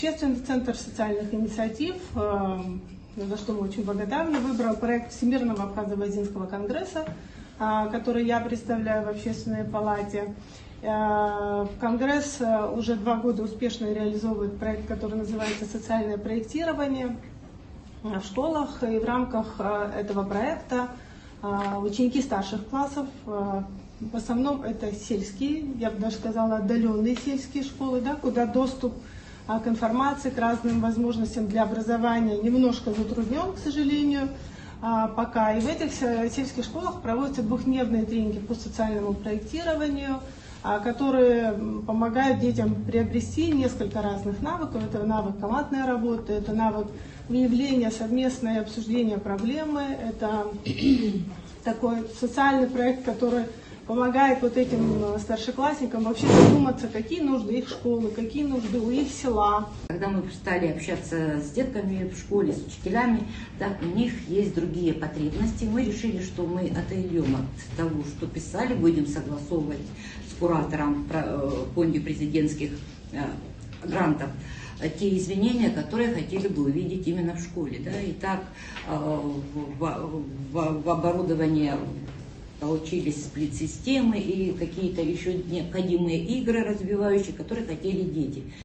Общественный центр социальных инициатив, за что мы очень благодарны, выбрал проект Всемирного Абхазско-Грузинского конгресса, который я представляю в Общественной палате. Конгресс уже 2 года успешно реализовывает проект, который называется «Социальное проектирование» в школах. И в рамках этого проекта ученики старших классов, в основном это сельские, я бы даже сказала, отдаленные сельские школы, да, куда доступ к информации, к разным возможностям для образования немножко затруднен, к сожалению, пока. И в этих сельских школах проводятся 2-дневные тренинги по социальному проектированию, которые помогают детям приобрести несколько разных навыков. Это навык командной работы, это навык выявления, совместное обсуждение проблемы, это такой социальный проект, который помогает вот этим старшеклассникам вообще задуматься, какие нужды их школы, какие нужды у их села. Когда мы стали общаться с детками в школе, с учителями, да, у них есть другие потребности. Мы решили, что мы отойдем от того, что писали, будем согласовывать с куратором в фонде президентских грантов те изменения, которые хотели бы увидеть именно в школе. Да. И так в оборудовании получились сплит-системы и какие-то еще необходимые игры развивающие, которые хотели дети.